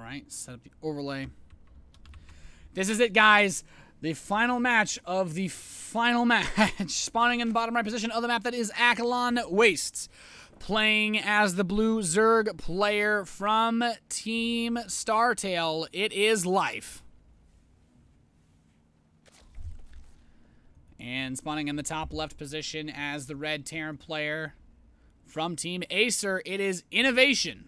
right, set up the overlay. This is it, guys. The final match of the final match. Spawning in the bottom right position of the map, that is Akalon Wastes. Playing as the blue Zerg player from Team Startail, it is Life. And spawning in the top left position as the red Terran player from Team Acer, it is INnoVation.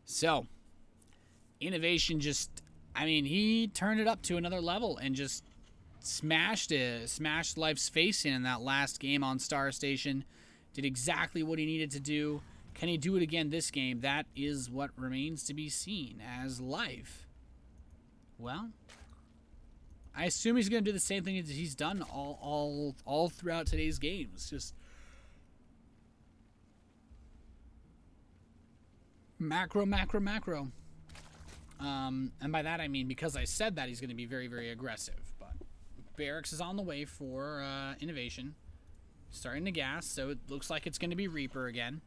So, INnoVation just, I mean, he turned it up to another level and just smashed Life's face in that last game on Star Station. Did exactly what he needed to do. Can he do it again this game? That is what remains to be seen as Life. Well, I assume he's going to do the same thing that he's done all throughout today's games. Just macro. And by that I mean, because I said that, he's going to be very, very aggressive. But Barracks is on the way for INnoVation. Starting to gas, so it looks like it's going to be Reaper again.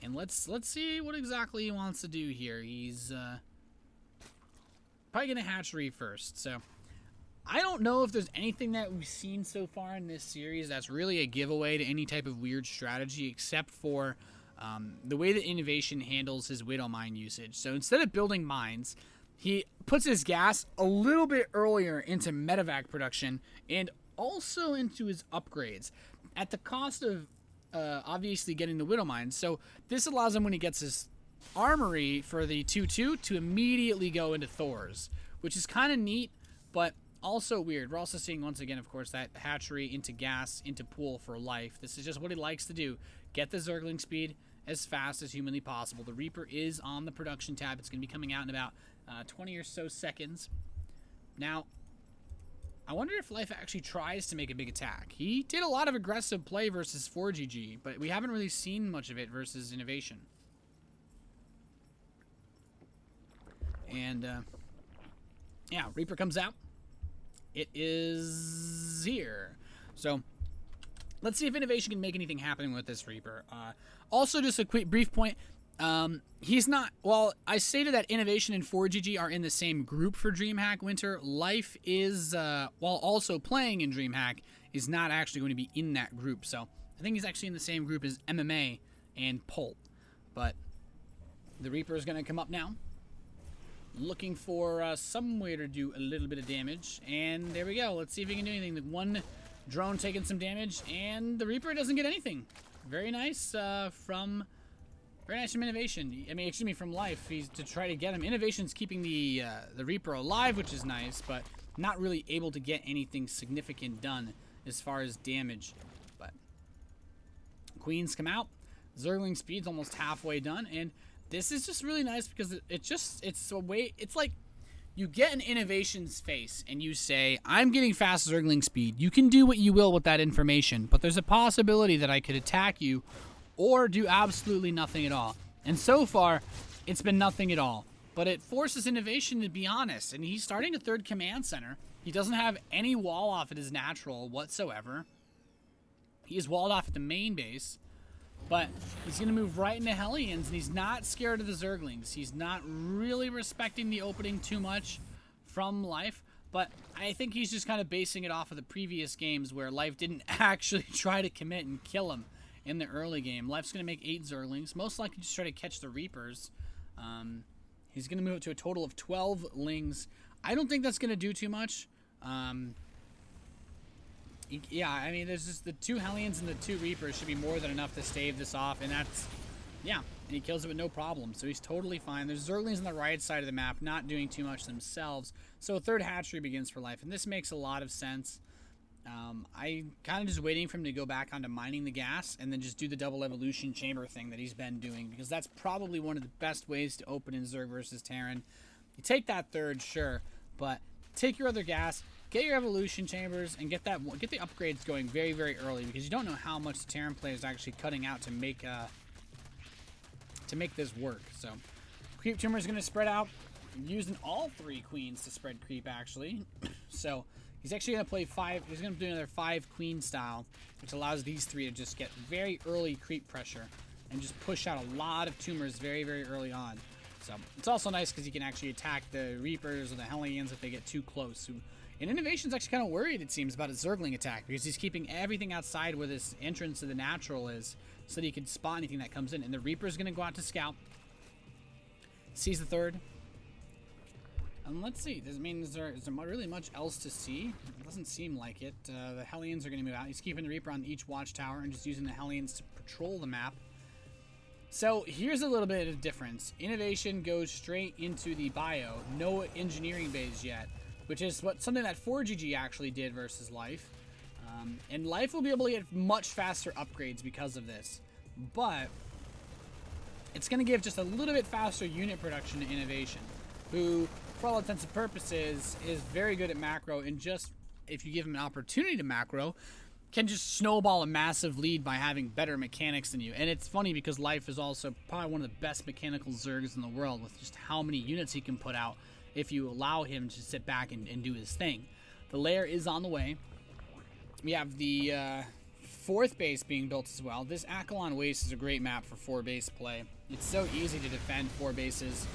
And let's see what exactly he wants to do here. He's probably going to hatchery first. So I don't know if there's anything that we've seen so far in this series that's really a giveaway to any type of weird strategy, except for the way that INnoVation handles his Widow Mine usage. So instead of building mines, he puts his gas a little bit earlier into medevac production and also into his upgrades at the cost of obviously getting the Widow Mine. So this allows him, when he gets his armory for the 2-2, to immediately go into Thor's, which is kind of neat, but also weird. We're also seeing, once again, of course, that hatchery into gas, into pool for Life. This is just what he likes to do. Get the Zergling speed as fast as humanly possible. The Reaper is on the production tab. It's going to be coming out in about 20 or so seconds. Now, I wonder if Life actually tries to make a big attack. He did a lot of aggressive play versus 4GG, but we haven't really seen much of it versus INnoVation. And, yeah, Reaper comes out. It is here. So, let's see if INnoVation can make anything happen with this Reaper. Also, just a quick brief point. He's not, well, I stated that INnoVation and 4GG are in the same group for DreamHack Winter. Life is, while also playing in DreamHack, is not actually going to be in that group. So I think he's actually in the same group as MMA and Pulp. But the Reaper is going to come up now, looking for somewhere to do a little bit of damage. And there we go. Let's see if he can do anything. The one drone taking some damage, and the Reaper doesn't get anything. Very nice from INnoVation. I mean, excuse me, from Life. He's to try to get him. INnoVation's keeping the Reaper alive, which is nice, but not really able to get anything significant done as far as damage. But Queens come out. Zergling speed's almost halfway done, and this is just really nice because it's a way. It's like you get an INnoVation's face and you say, I'm getting fast Zergling speed. You can do what you will with that information, but there's a possibility that I could attack you or do absolutely nothing at all. And so far, it's been nothing at all. But it forces INnoVation to be honest, and he's starting a third command center. He doesn't have any wall off at his natural whatsoever. He is walled off at the main base, but he's going to move right into Hellions, and he's not scared of the Zerglings. He's not really respecting the opening too much from Life, but I think he's just kind of basing it off of the previous games where Life didn't actually try to commit and kill him in the early game. Life's going to make 8 Zerglings, most likely just try to catch the Reapers. He's going to move it to a total of 12 Lings. I don't think that's going to do too much. Yeah, I mean, there's just the 2 Hellions and the 2 Reapers should be more than enough to stave this off, and that's, yeah, and he kills it with no problem, so he's totally fine. There's Zerglings on the right side of the map, not doing too much themselves, so a third hatchery begins for Life, and this makes a lot of sense. I'm kind of just waiting for him to go back onto mining the gas and then just do the double evolution chamber thing that he's been doing, because that's probably one of the best ways to open in Zerg versus Terran. You take that third, sure, but take your other gas, get your evolution chambers, and get the upgrades going very, very early, because you don't know how much the Terran player is actually cutting out to make this work. So creep tumor is going to spread out. I'm using all 3 queens to spread creep, actually. So He's actually going to play 5. He's going to do another 5 queen style, which allows these 3 to just get very early creep pressure and just push out a lot of tumors very, very early on. So it's also nice because he can actually attack the Reapers or the Hellions if they get too close. And INnoVation's actually kind of worried, it seems, about his Zergling attack because he's keeping everything outside where this entrance to the natural is so that he can spot anything that comes in. And the Reaper's going to go out to scout. Sees the 3rd. And let's see. Is there really much else to see? It doesn't seem like it. The Hellions are going to move out. He's keeping the Reaper on each watchtower and just using the Hellions to patrol the map. So here's a little bit of difference. INnoVation goes straight into the bio. No engineering base yet, which is something that 4GG actually did versus Life. And Life will be able to get much faster upgrades because of this. But it's going to give just a little bit faster unit production to INnoVation, who, for all intents and purposes, is very good at macro, and just, if you give him an opportunity to macro, can just snowball a massive lead by having better mechanics than you. And it's funny because Life is also probably one of the best mechanical Zergs in the world with just how many units he can put out if you allow him to sit back and do his thing. The lair is on the way. We have the 4th base being built as well. This Akalon Waste is a great map for 4 base play. It's so easy to defend 4 bases.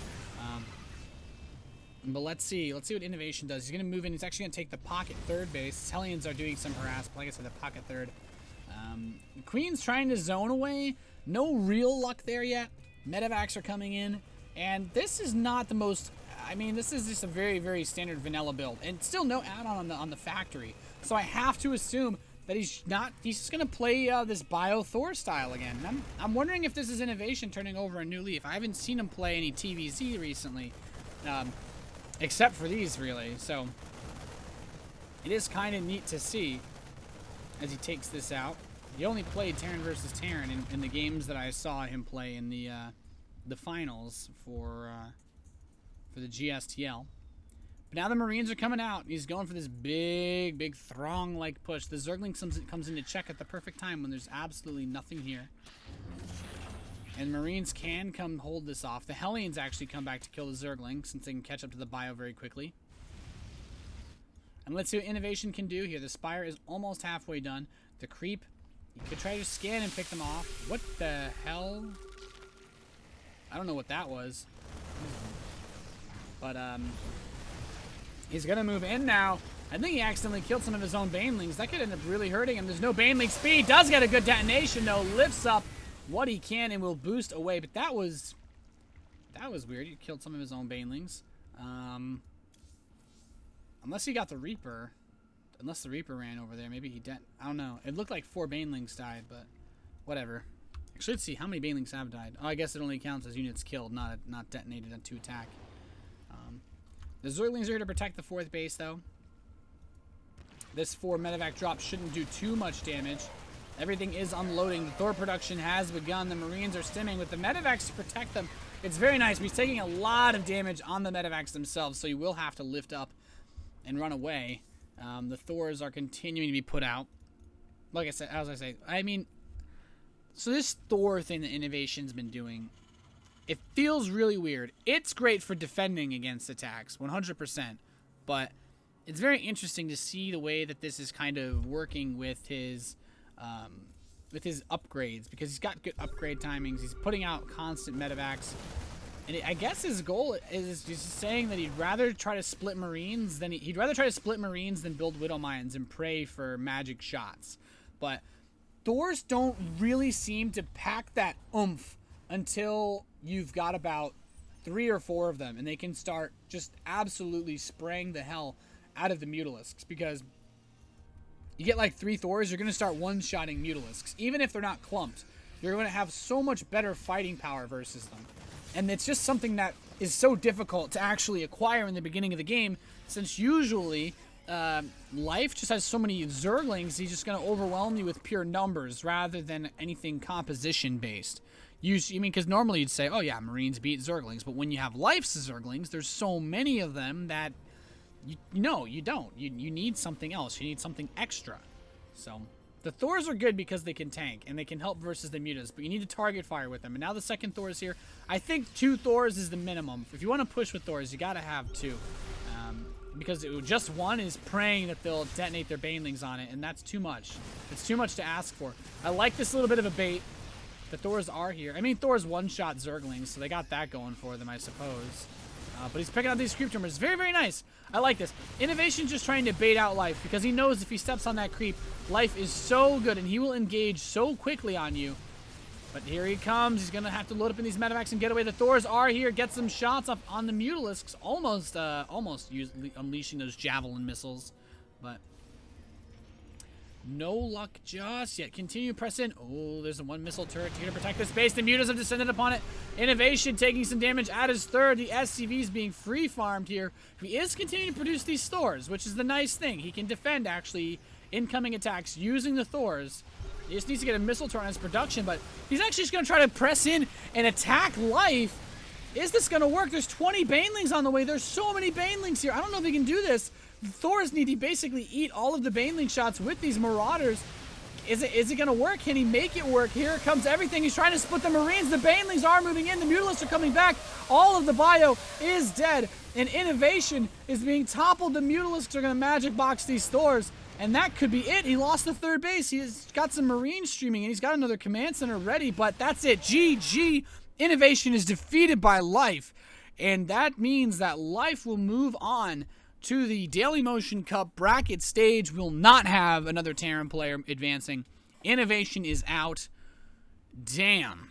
But let's see what INnoVation does. He's going to move in. He's actually going to take the pocket 3rd base. Hellions are doing some harass, but like I said, the pocket 3rd. Queen's trying to zone away. No real luck there yet. Medivacs are coming in. And this is not the most... I mean, this is just a very, very standard vanilla build. And still no add-on on the factory. So I have to assume that he's just going to play this Bio Thor style again. And I'm wondering if this is INnoVation turning over a new leaf. I haven't seen him play any TVZ recently. Except for these, really. So it is kind of neat to see as he takes this out. He only played Terran versus Terran in the games that I saw him play in the finals for the GSTL. But now the Marines are coming out. He's going for this big, big throng-like push. The Zergling comes in to check at the perfect time when there's absolutely nothing here. And Marines can come hold this off. The Hellions actually come back to kill the Zergling since they can catch up to the bio very quickly. And let's see what INnoVation can do here. The Spire is almost halfway done. The Creep, you could try to scan and pick them off. What the hell? I don't know what that was. But, he's going to move in now. I think he accidentally killed some of his own Banelings. That could end up really hurting him. There's no Baneling speed. Does get a good detonation, though. Lifts up what he can and will boost away. But that was weird. He killed some of his own Banelings. Unless he got the Reaper. Unless the Reaper ran over there. Maybe he I don't know. It looked like 4 Banelings died, but whatever. Actually, let's see how many Banelings have died. Oh, I guess it only counts as units killed, not detonated to attack. The Zerglings are here to protect the 4th base, though. This 4 medevac drop shouldn't do too much damage. Everything is unloading. The Thor production has begun. The Marines are stimming with the medevacs to protect them. It's very nice. He's taking a lot of damage on the medevacs themselves, so you will have to lift up and run away. The Thors are continuing to be put out. Like I said, I mean, so this Thor thing that INnoVation's been doing, it feels really weird. It's great for defending against attacks, 100%. But it's very interesting to see the way that this is kind of working with his upgrades, because he's got good upgrade timings. He's putting out constant medevacs, and I guess his goal is just saying that he'd rather try to split Marines than build Widow Mines and pray for magic shots. But Thors don't really seem to pack that oomph until you've got about 3 or 4 of them, and they can start just absolutely spraying the hell out of the Mutalisks, because you get like 3 Thors, you're going to start one-shotting Mutalisks. Even if they're not clumped, you're going to have so much better fighting power versus them. And it's just something that is so difficult to actually acquire in the beginning of the game, since usually Life just has so many Zerglings, he's just going to overwhelm you with pure numbers rather than anything composition-based. Because normally you'd say, oh yeah, Marines beat Zerglings, but when you have Life's Zerglings, there's so many of them that you don't. You need something else. You need something extra. So the Thors are good because they can tank and they can help versus the Mutas, but you need to target fire with them. And now the second Thor is here. I think 2 Thors is the minimum. If you want to push with Thors, you got to have 2. because just one is praying that they'll detonate their banelings on it, and that's too much. It's too much to ask for. I like this little bit of a bait. The Thors are here. I mean, Thor's one-shot Zerglings, so they got that going for them, I suppose. But he's picking out these creep tumors. Very, very nice. I like this. INnoVation's just trying to bait out Life because he knows if he steps on that creep, Life is so good and he will engage so quickly on you. But here he comes. He's going to have to load up in these medevacs and get away. The Thors are here. Get some shots off on the Mutalisks. Almost unleashing those javelin missiles. But no luck just yet. Continue to press in. Oh, there's a one missile turret here to protect this base. The Mutas have descended upon it. INnoVation taking some damage at his third. The SCV is being free farmed here. He is continuing to produce these Thors, which is the nice thing. He can defend, actually, incoming attacks using the Thors. He just needs to get a missile turret on his production, but he's actually just going to try to press in and attack Life. Is this going to work? There's 20 Banelings on the way. There's so many Banelings here. I don't know if he can do this. The Thors need to basically eat all of the Baneling shots with these Marauders. Is it going to work? Can he make it work? Here comes everything. He's trying to split the Marines. The Banelings are moving in. The Mutalisks are coming back. All of the bio is dead. And INnoVation is being toppled. The Mutalisks are going to magic box these Thors. And that could be it. He lost the third base. He's got some Marines streaming, and he's got another command center ready. But that's it. GG. INnoVation is defeated by Life. And that means that Life will move on to the Dailymotion Cup bracket stage. We'll not have another Terran player advancing. INnoVation is out. Damn.